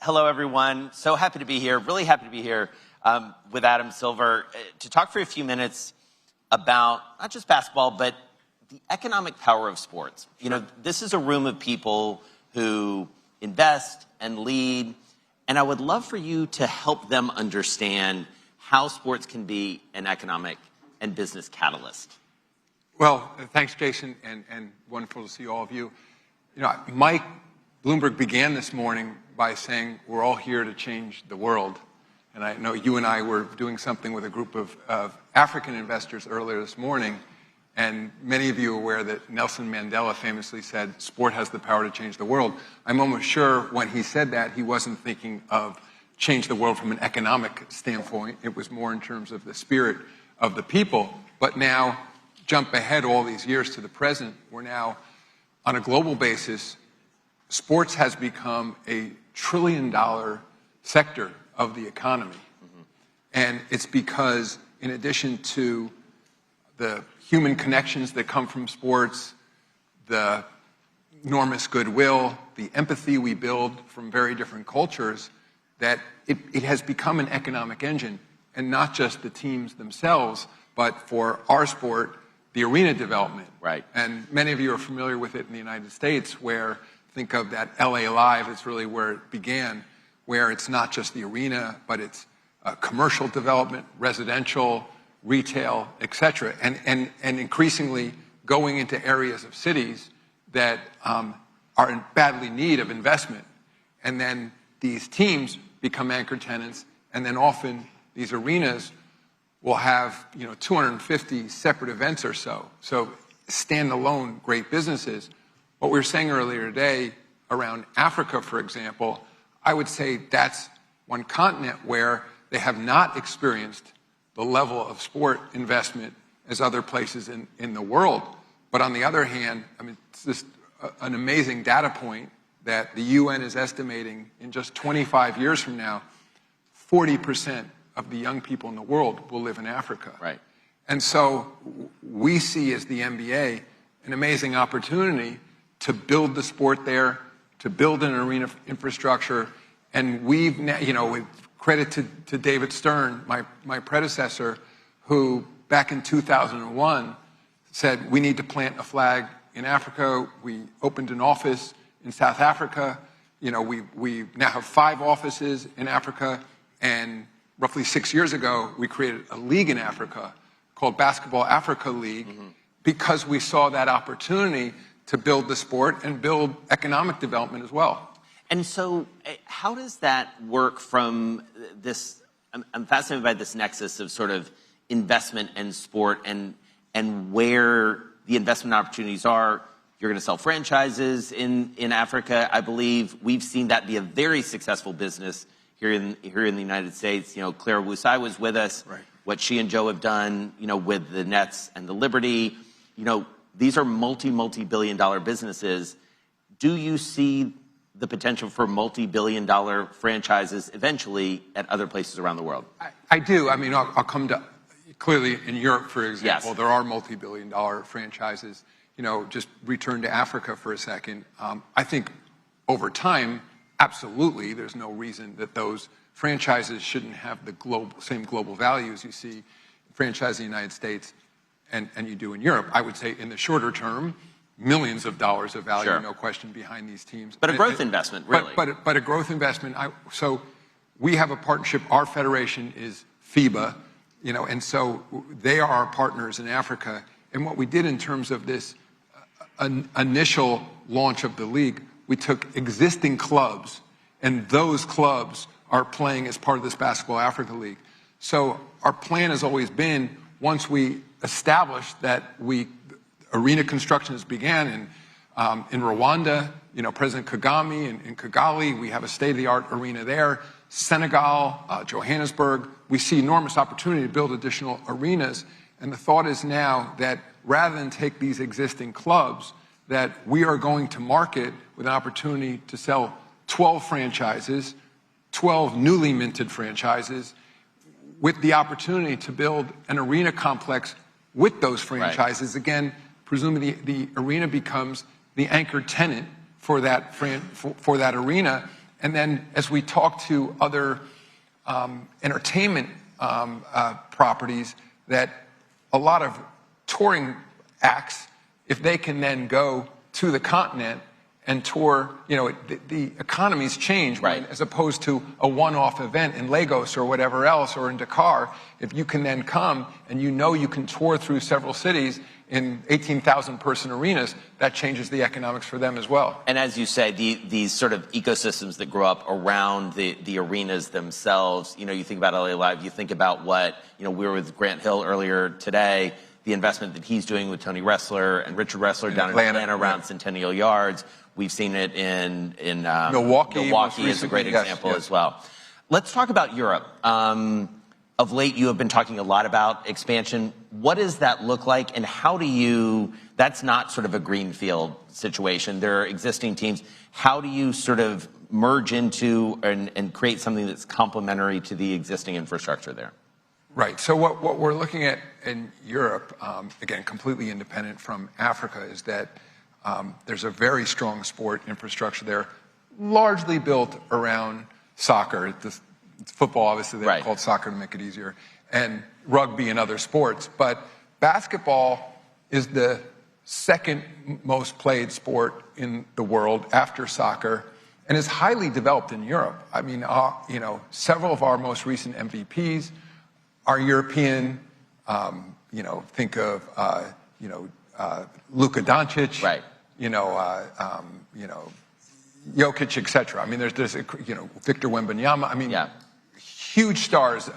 Hello, everyone. So happy to be here. Really happy to be here with Adam Silver to talk for a few minutes about not just basketball, but the economic power of sports. You know, this is a room of people who invest and lead, and I would love for you to help them understand how sports can be an economic and business catalyst. Well, thanks, Jason, and wonderful to see all of you. You know, Mike Bloomberg began this morning by saying we're all here to change the world. And I know you and I were doing something with a group of African investors earlier this morning, and many of you are aware that Nelson Mandela famously said, sport has the power to change the world. I'm almost sure when he said that, he wasn't thinking of change the world from an economic standpoint. It was more in terms of the spirit of the people. But now, jump ahead all these years to the present, we're now, on a global basis, sports has become a trillion-dollar sector of the economy. And it's because, in addition to the human connections that come from sports, the enormous goodwill, the empathy we build from very different cultures, that it has become an economic engine. And not just the teams themselves, but for our sport, the arena development. Right. And many of you are familiar with it in the United States, where, think of that LA Live, it's really where it began, where it's not just the arena, but it's commercial development, residential, retail, et cetera, and increasingly going into areas of cities that are in badly need of investment. And then these teams become anchor tenants, and then often these arenas will have 250 separate events or so. So standalone great businesses. What we were saying earlier today around Africa, for example, I would say that's one continent where they have not experienced the level of sport investment as other places in the world. But on the other hand, I mean, it's just an amazing data point that the UN is estimating in just 25 years from now, 40% of the young people in the world will live in Africa. Right. And so we see as the NBA an amazing opportunity to build the sport there, to build an arena infrastructure, and we've, with credit to David Stern, my predecessor, who back in 2001 said we need to plant a flag in Africa. We opened an office in South Africa. We now have 5 offices in Africa, and roughly 6 years ago, we created a league in Africa called Basketball Africa League because we saw that opportunity to build the sport and build economic development as well. And so how does that work from this? I'm fascinated by this nexus of sort of investment and sport and where the investment opportunities are. You're going to sell franchises in Africa, I believe. We've seen that be a very successful business here in the United States. Clara Wusai was with us. Right. What she and Joe have done, with the Nets and the Liberty, these are multi-billion-dollar businesses. Do you see the potential for multi-billion-dollar franchises eventually at other places around the world? I do. I mean, I'll come to, clearly in Europe, for example, yes, there are multi-billion-dollar franchises. Just return to Africa for a second. I think over time, absolutely, there's no reason that those franchises shouldn't have the same global values you see franchise in the United States and you do in Europe. I would say in the shorter term, millions of dollars of value, sure, no question, behind these teams. But a growth investment, really. But a growth investment. So we have a partnership. Our federation is FIBA, and so they are our partners in Africa. And what we did in terms of this initial launch of the league, we took existing clubs, and those clubs are playing as part of this Basketball Africa League. So our plan has always been, once we established that arena construction has began in Rwanda, President Kagame in Kigali, we have a state-of-the-art arena there. Senegal, Johannesburg, we see enormous opportunity to build additional arenas. And the thought is now that rather than take these existing clubs, that we are going to market with an opportunity to sell 12 franchises, 12 newly minted franchises, with the opportunity to build an arena complex with those franchises. Right. Again, presumably the arena becomes the anchor tenant for that arena, And then as we talk to other entertainment properties, that a lot of touring acts, if they can then go to the continent and tour, the economies change, right, as opposed to a one-off event in Lagos or whatever else, or in Dakar. If you can then come and you can tour through several cities in 18,000 person arenas, that changes the economics for them as well. And as you say, these sort of ecosystems that grow up around the arenas themselves, you think about LA Live, you think about what, we were with Grant Hill earlier today, the investment that he's doing with Tony Ressler and Richard Ressler down in Atlanta around Centennial Yards. We've seen it in Milwaukee is a great example as well. Let's talk about Europe. Of late, you have been talking a lot about expansion. What does that look like, and how do you, that's not sort of a greenfield situation. There are existing teams. How do you sort of merge into and create something that's complementary to the existing infrastructure there? Right. So what we're looking at in Europe, again, completely independent from Africa, is that there's a very strong sport infrastructure there, largely built around soccer. It's football, obviously, they're called soccer to make it easier, and rugby and other sports. But basketball is the second most played sport in the world after soccer, and is highly developed in Europe. I mean, several of our most recent MVPs are European. Think of Luka Doncic, right? Jokic, etc. I mean, there's Victor Wembanyama. I mean, huge stars,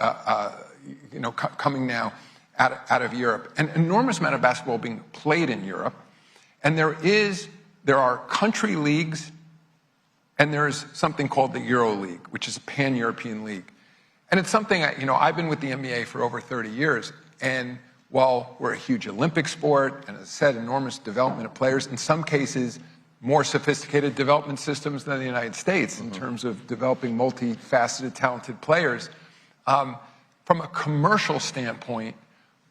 coming now out of Europe. An enormous amount of basketball being played in Europe, and there are country leagues, and there's something called the Euro League, which is a pan-European league. And it's something, I've been with the NBA for over 30 years, and while we're a huge Olympic sport, and as I said, enormous development of players, in some cases, more sophisticated development systems than the United States in terms of developing multifaceted, talented players. From a commercial standpoint,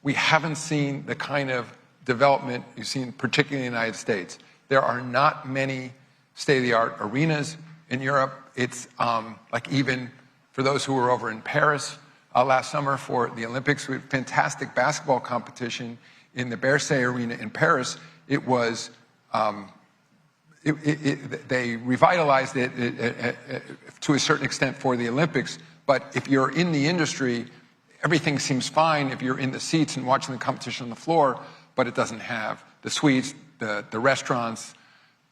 we haven't seen the kind of development you've seen, particularly in the United States. There are not many state-of-the-art arenas in Europe. It's like, even for those who were over in Paris last summer for the Olympics, we had fantastic basketball competition in the Bercy Arena in Paris. It was they revitalized it to a certain extent for the Olympics, but if you're in the industry, everything seems fine if you're in the seats and watching the competition on the floor, but it doesn't have the suites, the restaurants,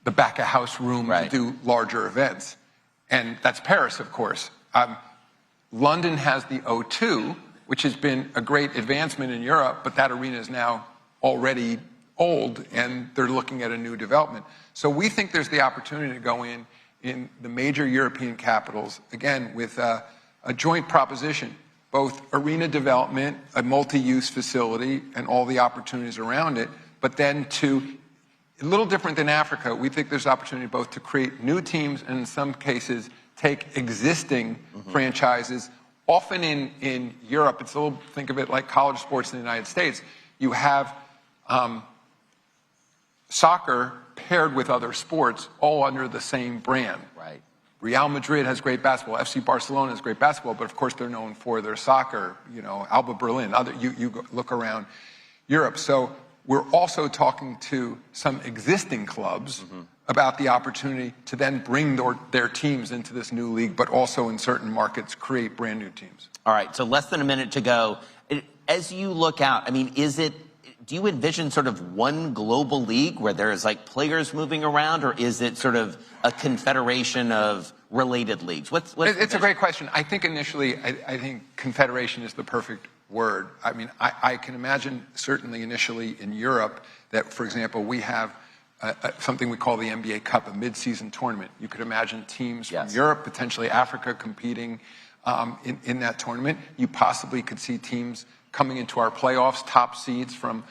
the back-of-house room to do larger events. And that's Paris, of course. London has the O2, which has been a great advancement in Europe, but that arena is now already old, and they're looking at a new development. So we think there's the opportunity to go in the major European capitals, again, with a joint proposition, both arena development, a multi-use facility, and all the opportunities around it, but then a little different than Africa, we think there's opportunity both to create new teams and in some cases take existing franchises. Often in Europe, think of it like college sports in the United States. You have soccer paired with other sports, all under the same brand. Right. Real Madrid has great basketball. FC Barcelona has great basketball, but of course they're known for their soccer. Alba Berlin. You look around Europe. So we're also talking to some existing clubs about the opportunity to then bring their teams into this new league, but also in certain markets create brand new teams. All right. So less than a minute to go. As you look out, I mean, do you envision sort of one global league where there's like players moving around, or is it sort of a confederation of related leagues? It's a great question. I think initially, I think confederation is the perfect word. I mean, I can imagine certainly initially in Europe that, for example, we have something we call the NBA Cup, a mid-season tournament. You could imagine teams from Europe, potentially Africa, competing in that tournament. You possibly could see teams coming into our playoffs, top seeds from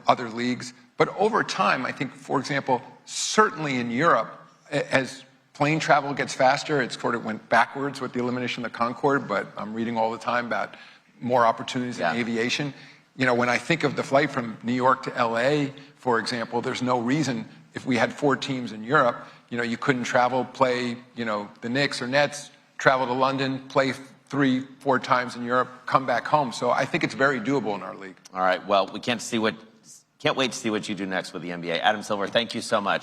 other leagues. But over time, I think, for example, certainly in Europe, as plane travel gets faster, it sort of went backwards with the elimination of the Concorde, but I'm reading all the time about more opportunities in aviation. When I think of the flight from New York to LA, for example, there's no reason, if we had 4 teams in Europe, you couldn't travel, play, the Knicks or Nets, travel to London, play 3-4 times in Europe, come back home. So I think it's very doable in our league. All right. Well, we can't wait to see what you do next with the NBA. Adam Silver, thank you so much.